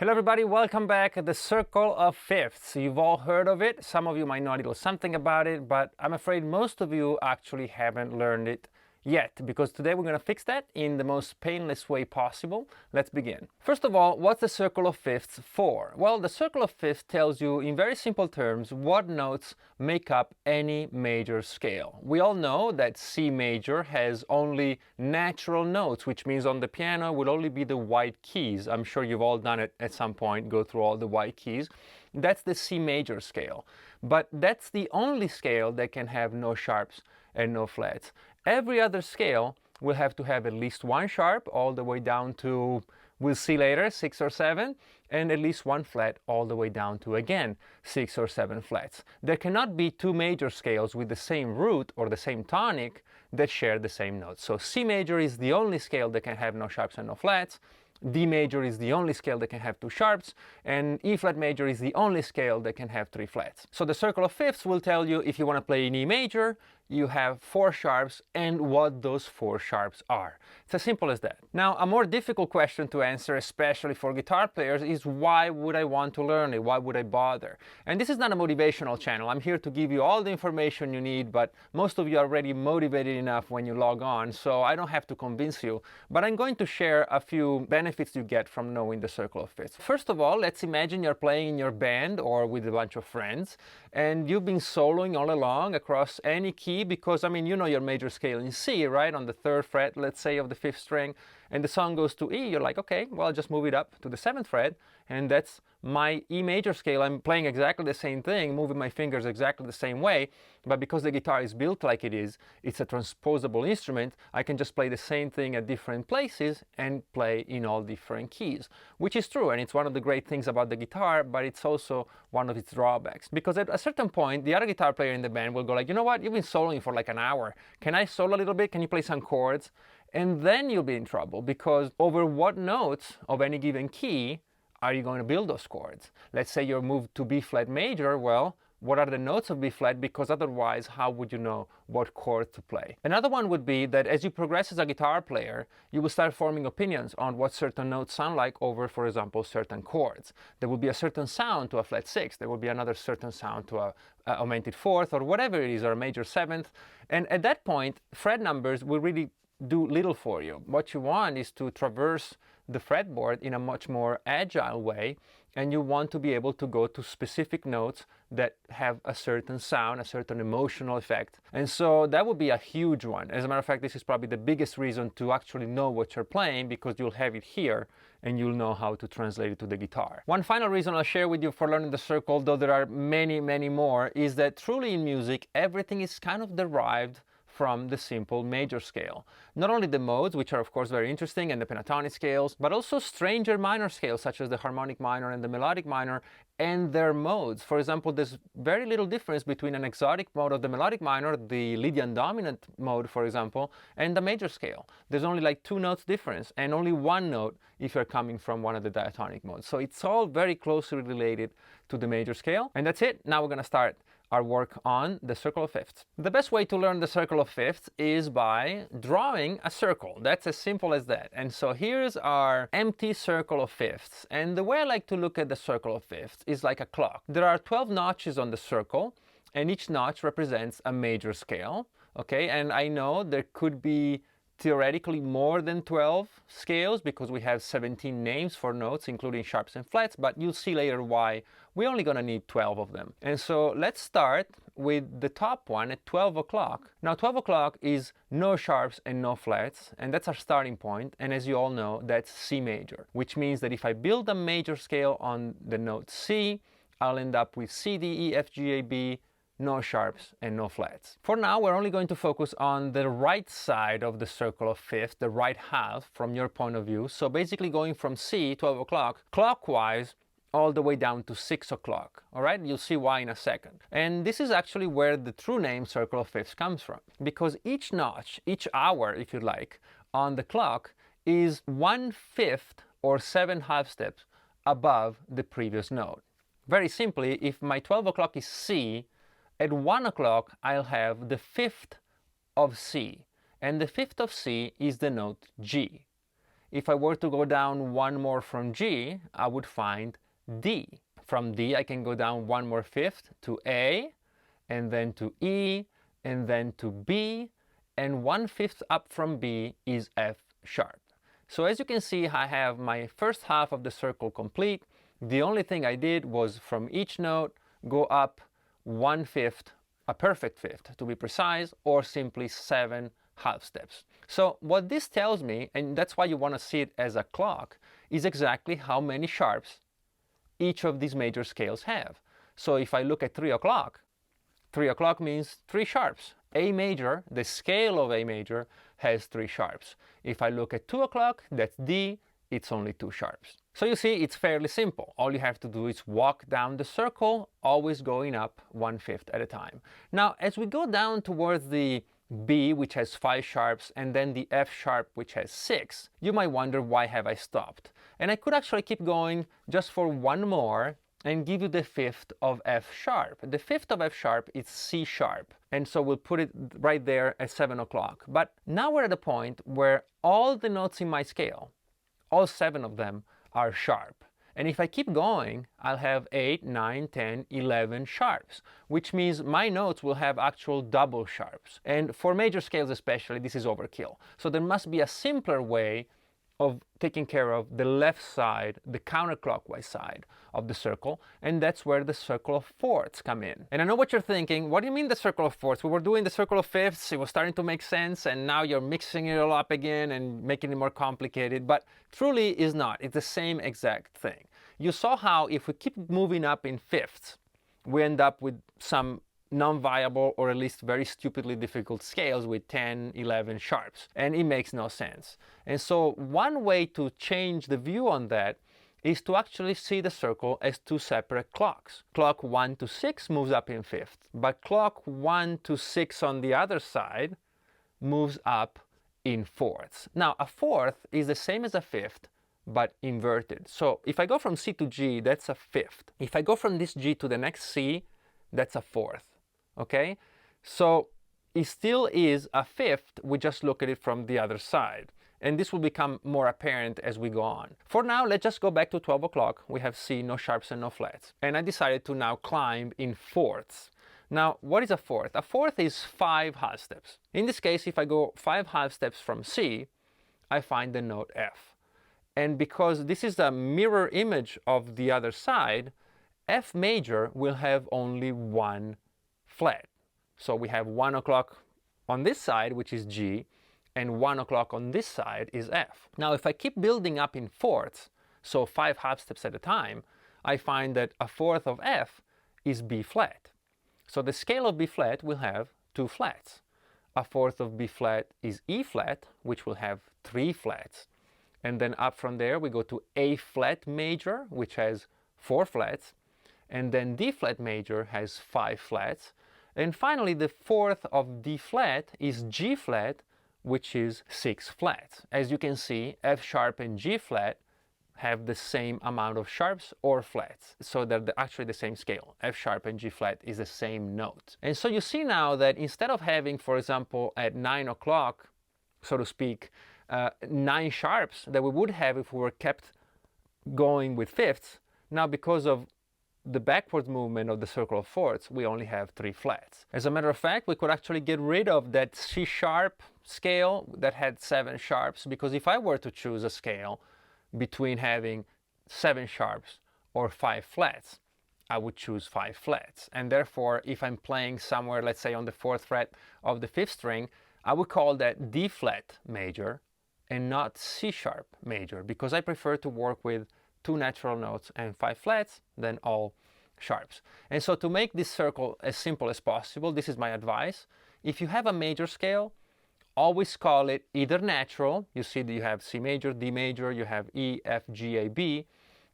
Hello everybody, welcome back at the Circle of Fifths. You've all heard of it, some of you might know a little something about it, but I'm afraid most of you actually haven't learned it yet, because today we're going to fix that in the most painless way possible. Let's begin. First of all, what's the Circle of Fifths for? Well, the Circle of Fifths tells you in very simple terms what notes make up any major scale. We all know that C major has only natural notes, which means on the piano will only be the white keys. I'm sure you've all done it at some point, go through all the white keys. That's the C major scale. But that's the only scale that can have no sharps and no flats. Every other scale will have to have at least one sharp all the way down to, we'll see later, 6 or 7, and at least one flat all the way down to, again, 6 or 7 flats. There cannot be two major scales with the same root or the same tonic that share the same notes. So C major is the only scale that can have no sharps and no flats. D major is the only scale that can have two sharps, and E flat major is the only scale that can have 3 flats. So the Circle of Fifths will tell you if you want to play in E major, you have 4 sharps and what those 4 sharps are. It's as simple as that. Now, a more difficult question to answer, especially for guitar players, is why would I want to learn it? Why would I bother? And this is not a motivational channel. I'm here to give you all the information you need, but most of you are already motivated enough when you log on, so I don't have to convince you. But I'm going to share a few benefits you get from knowing the Circle of Fifths. First of all, let's imagine you're playing in your band or with a bunch of friends, and you've been soloing all along across any key because, I mean, you know your major scale in C, right? On the 3rd fret, let's say, of the 5th string, and the song goes to E, you're like, okay, well, I'll just move it up to the 7th fret, and that's my E major scale. I'm playing exactly the same thing, moving my fingers exactly the same way, but because the guitar is built like it is, it's a transposable instrument, I can just play the same thing at different places and play in all different keys, which is true, and it's one of the great things about the guitar, but it's also one of its drawbacks, because at a certain point, the other guitar player in the band will go like, you know what, you've been soloing for like an hour, can I solo a little bit, can you play some chords? And then you'll be in trouble, because over what notes of any given key are you going to build those chords? Let's say you're moved to B flat major, well, what are the notes of B flat? Because otherwise, how would you know what chord to play? Another one would be that as you progress as a guitar player, you will start forming opinions on what certain notes sound like over, for example, certain chords. There will be a certain sound to a flat 6. There will be another certain sound to a augmented 4th, or whatever it is, or a major 7th. And at that point, fret numbers will really do little for you. What you want is to traverse the fretboard in a much more agile way, and you want to be able to go to specific notes that have a certain sound, a certain emotional effect. And so that would be a huge one. As a matter of fact, this is probably the biggest reason to actually know what you're playing, because you'll have it here and you'll know how to translate it to the guitar. One final reason I'll share with you for learning the circle, though there are many, many more, is that truly in music, everything is kind of derived from the simple major scale. Not only the modes, which are of course very interesting, and the pentatonic scales, but also stranger minor scales such as the harmonic minor and the melodic minor and their modes. For example, there's very little difference between an exotic mode of the melodic minor, the Lydian dominant mode, for example, and the major scale. There's only like 2 notes difference, and only 1 note if you're coming from one of the diatonic modes. So it's all very closely related to the major scale. And that's it. Now we're going to start our work on the Circle of Fifths. The best way to learn the Circle of Fifths is by drawing a circle. That's as simple as that. And so here's our empty Circle of Fifths. And the way I like to look at the Circle of Fifths is like a clock. There are 12 notches on the circle, and each notch represents a major scale. Okay, and I know there could be theoretically more than 12 scales because we have 17 names for notes, including sharps and flats, but you'll see later why we're only going to need 12 of them. And so let's start with the top one at 12 o'clock. Now 12 o'clock is no sharps and no flats, and that's our starting point. And as you all know, that's C major, which means that if I build a major scale on the note C, I'll end up with C, D, E, F, G, A, B, no sharps and no flats. For now, we're only going to focus on the right side of the Circle of Fifths, the right half from your point of view. So basically going from C, 12 o'clock, clockwise, all the way down to 6 o'clock. All right, you'll see why in a second. And this is actually where the true name Circle of Fifths comes from, because each notch, each hour, if you like, on the clock is 1/5 or 7 half steps above the previous note. Very simply, if my 12 o'clock is C, at 1 o'clock, I'll have the 5th of C, and the 5th of C is the note G. if I were to go down one more from G, I would find D. From D, I can go down one more fifth to A, and then to E, and then to B, and 1/5 up from B is F sharp. So as you can see, I have my first half of the circle complete. The only thing I did was from each note go up 1/5, a perfect fifth to be precise, or simply 7 half steps. So what this tells me, and that's why you want to see it as a clock, is exactly how many sharps each of these major scales have. So if I look at 3 o'clock, 3 o'clock means 3 sharps. A major, the scale of A major, has 3 sharps. If I look at 2 o'clock, that's D, it's only 2 sharps. So you see, it's fairly simple. All you have to do is walk down the circle, always going up 1/5 at a time. Now, as we go down towards the B, which has 5 sharps, and then the F sharp, which has 6, you might wonder, why have I stopped? And I could actually keep going just for one more and give you the fifth of F sharp. The fifth of F sharp is C sharp, and so we'll put it right there at 7 o'clock. But now we're at a point where all the notes in my scale, all 7 of them, are sharp. And if I keep going, I'll have 8, 9, 10, 11 sharps, which means my notes will have actual double sharps. And for major scales especially, this is overkill. So there must be a simpler way of taking care of the left side, the counterclockwise side of the circle, and that's where the circle of fourths come in. And I know what you're thinking, what do you mean the circle of fourths? We were doing the circle of fifths, it was starting to make sense, and now you're mixing it all up again and making it more complicated, but truly is not. It's the same exact thing. You saw how if we keep moving up in fifths, we end up with some non-viable or at least very stupidly difficult scales with 10, 11 sharps, and it makes no sense. And so one way to change the view on that is to actually see the circle as 2 separate clocks. Clock 1 to 6 moves up in fifth, but clock 1 to 6 on the other side moves up in fourths. Now, a fourth is the same as a fifth, but inverted. So if I go from C to G, that's a fifth. If I go from this G to the next C, that's a fourth. Okay, so it still is a fifth, we just look at it from the other side. And this will become more apparent as we go on. For now, let's just go back to 12 o'clock. We have C, no sharps and no flats. And I decided to now climb in fourths. Now, what is a fourth? A fourth is 5 half steps. In this case, if I go 5 half steps from C, I find the note F. And because this is a mirror image of the other side, F major will have only 1 flat. So we have 1 o'clock on this side, which is G, and 1 o'clock on this side is F. Now, if I keep building up in fourths, so 5 half steps at a time, I find that a fourth of F is B flat. So the scale of B flat will have 2 flats. A fourth of B flat is E flat, which will have 3 flats. And then up from there, we go to A flat major, which has 4 flats. And then D flat major has 5 flats. And finally, the fourth of D flat is G flat, which is 6 flats. As you can see, F sharp and G flat have the same amount of sharps or flats. So they're actually the same scale. F sharp and G flat is the same note. And so you see now that instead of having, for example, at 9 o'clock, so to speak, 9 sharps that we would have if we were kept going with fifths, now because of the backward movement of the circle of fourths, we only have 3 flats. As a matter of fact, we could actually get rid of that C sharp scale that had 7 sharps, because if I were to choose a scale between having 7 sharps or 5 flats, I would choose 5 flats. And therefore, if I'm playing somewhere, let's say on the 4th fret of the 5th string, I would call that D flat major and not C sharp major, because I prefer to work with 2 natural notes and 5 flats than all sharps. And so to make this circle as simple as possible, this is my advice. If you have a major scale, always call it either natural. You see that you have C major, D major, you have E, F, G, A, B.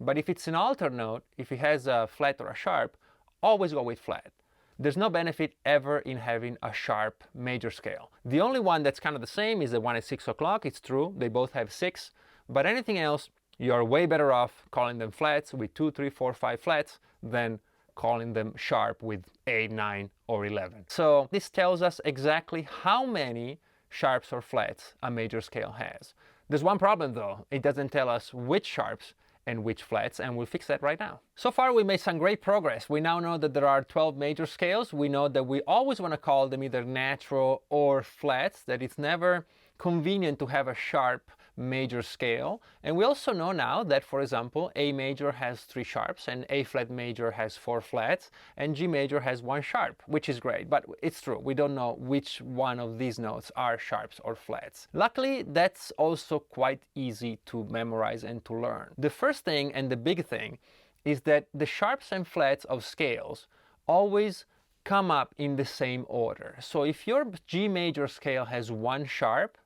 But if it's an altered note, if it has a flat or a sharp, always go with flat. There's no benefit ever in having a sharp major scale. The only one that's kind of the same is the one at 6 o'clock. It's true, they both have 6. But anything else, you're way better off calling them flats with 2, 3, 4, 5 flats than calling them sharp with 8, 9, or 11. So this tells us exactly how many sharps or flats a major scale has. There's one problem though. It doesn't tell us which sharps and which flats, and we'll fix that right now. So far we made some great progress. We now know that there are 12 major scales. We know that we always want to call them either natural or flats, that it's never convenient to have a sharp major scale. And we also know now that, for example, A major has 3 sharps and A flat major has 4 flats and G major has 1 sharp, which is great, but it's true, we don't know which one of these notes are sharps or flats. Luckily, that's also quite easy to memorize and to learn. The first thing and the big thing is that the sharps and flats of scales always come up in the same order. So if your G major scale has 1 sharp,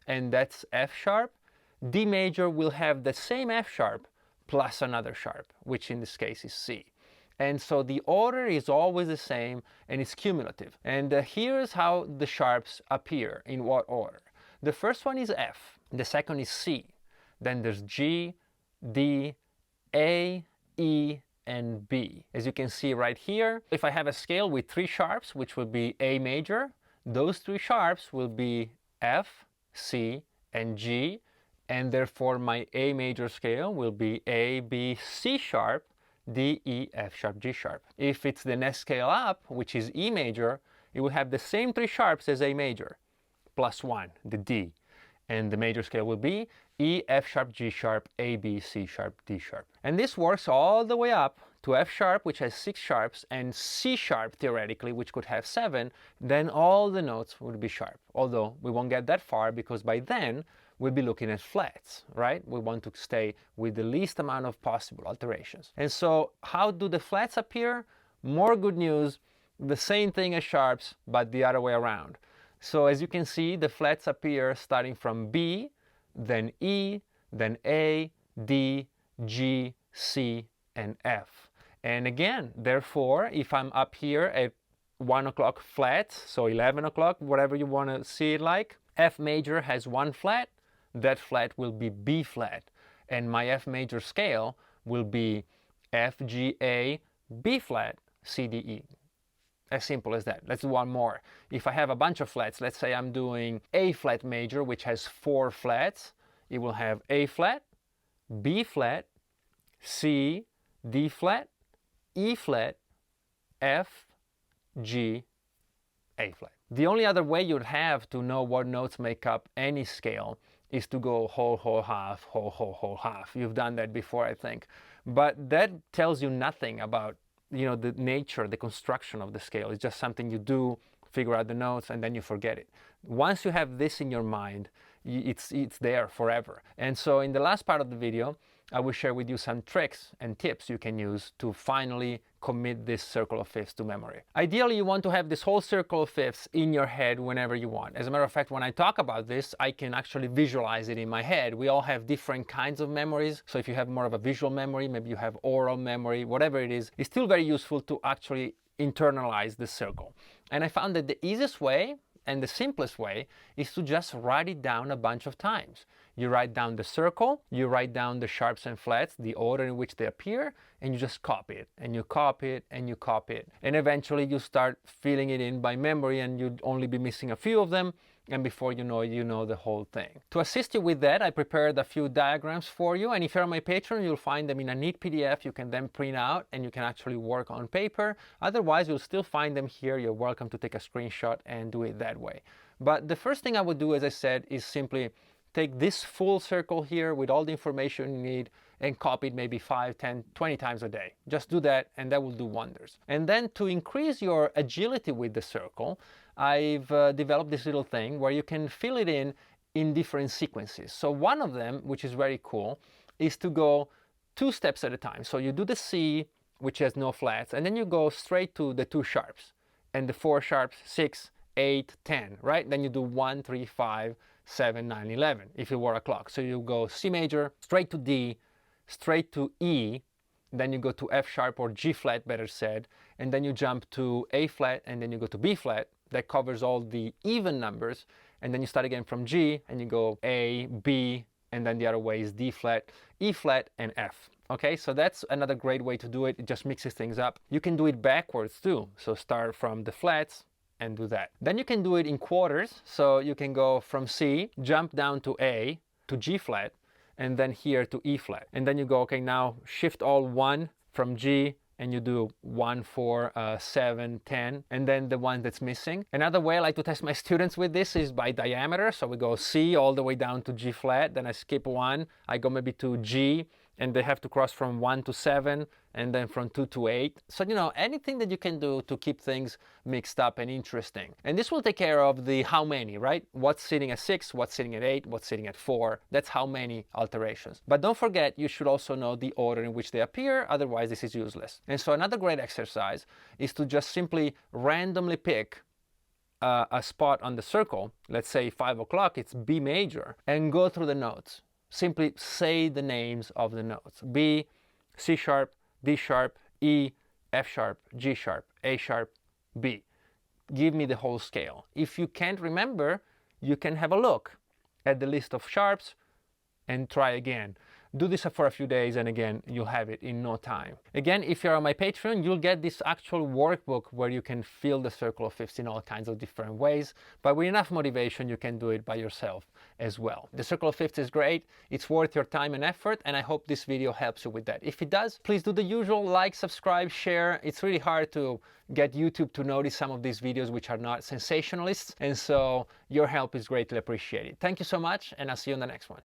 and that's F sharp, D major will have the same F sharp plus another sharp, which in this case is C. And so the order is always the same and it's cumulative. And here's how the sharps appear, in what order. The first one is F, the second is C, then there's G, D, A, E, and B. As you can see right here, if I have a scale with 3 sharps, which will be A major, those 3 sharps will be F, C, and G, and therefore my A major scale will be A, B, C sharp, D, E, F sharp, G sharp. If it's the next scale up, which is E major, it will have the same 3 sharps as A major, plus 1, the D. And the major scale will be E, F sharp, G sharp, A, B, C sharp, D sharp. And this works all the way up to F sharp, which has 6 sharps, and C sharp, theoretically, which could have 7, then all the notes would be sharp. Although we won't get that far because by then we'll be looking at flats, right? We want to stay with the least amount of possible alterations. And so how do the flats appear? More good news, the same thing as sharps, but the other way around. So as you can see, the flats appear starting from B, then E, then A, D, G, C, and F. And again, therefore, if I'm up here at 1 o'clock flat, so 11 o'clock, whatever you want to see it like, F major has 1 flat, that flat will be B flat. And my F major scale will be F, G, A, B flat, C, D, E. As simple as that. Let's do one more. If I have a bunch of flats, let's say I'm doing A flat major, which has 4 flats, it will have A flat, B flat, C, D flat, E flat, F, G, A flat. The only other way you'd have to know what notes make up any scale is to go whole, whole, half, whole, whole, whole, half. You've done that before, I think. But that tells you nothing about, the nature, the construction of the scale. It's just something you do, figure out the notes, and then you forget it. Once you have this in your mind, it's there forever. And so in the last part of the video, I will share with you some tricks and tips you can use to finally commit this circle of fifths to memory. Ideally, you want to have this whole circle of fifths in your head whenever you want. As a matter of fact, when I talk about this, I can actually visualize it in my head. We all have different kinds of memories. So if you have more of a visual memory, maybe you have oral memory, whatever it is, it's still very useful to actually internalize the circle. And I found that the easiest way and the simplest way is to just write it down a bunch of times. You write down the circle, you write down the sharps and flats, the order in which they appear, and you just copy it, and you copy it, and you copy it. And eventually you start filling it in by memory, and you'd only be missing a few of them, and before you know the whole thing. To assist you with that, I prepared a few diagrams for you, and if you're on my Patreon, you'll find them in a neat PDF you can then print out, and you can actually work on paper. Otherwise, you'll still find them here. You're welcome to take a screenshot and do it that way. But the first thing I would do, as I said, is simply take this full circle here with all the information you need and copy it maybe 5, 10, 20 times a day. Just do that and that will do wonders. And then to increase your agility with the circle, I've developed this little thing where you can fill it in different sequences. So one of them, which is very cool, is to go 2 steps at a time. So you do the C, which has no flats, and then you go straight to the 2 sharps and the 4 sharps, 6, 8, 10, right? Then you do 1, 3, 5, 7, 9, 11, if it were a clock. So you go C major, straight to D, straight to E, then you go to F sharp or G flat, better said, and then you jump to A flat, and then you go to B flat. That covers all the even numbers, and then you start again from G, and you go A, B, and then the other way is D flat, E flat, and F. Okay, so that's another great way to do it. It just mixes things up. You can do it backwards too. So start from the flats, and do that. Then you can do it in quarters, so you can go from C, jump down to A, to G flat, and then here to E flat. And then you go, okay, now shift all 1 from G, and you do 1, 4, 7, 10, and then the one that's missing. Another way I like to test my students with this is by diameter. So we go C all the way down to G flat, then I skip 1, I go maybe to G, and they have to cross from 1 to 7, and then from 2 to 8. So, you know, anything that you can do to keep things mixed up and interesting. And this will take care of the how many, right? What's sitting at 6, what's sitting at 8, what's sitting at 4. That's how many alterations. But don't forget, you should also know the order in which they appear, otherwise this is useless. And so another great exercise is to just simply randomly pick a spot on the circle. Let's say 5 o'clock, it's B major, and go through the notes. Simply say the names of the notes. B, C sharp, D sharp, E, F sharp, G sharp, A sharp, B. Give me the whole scale. If you can't remember, you can have a look at the list of sharps and try again. Do this for a few days, and again, you'll have it in no time. Again, if you're on my Patreon, you'll get this actual workbook where you can fill the circle of fifths in all kinds of different ways. But with enough motivation, you can do it by yourself as well. The circle of fifths is great. It's worth your time and effort, and I hope this video helps you with that. If it does, please do the usual: like, subscribe, share. It's really hard to get YouTube to notice some of these videos which are not sensationalists, and so your help is greatly appreciated. Thank you so much, and I'll see you on the next one.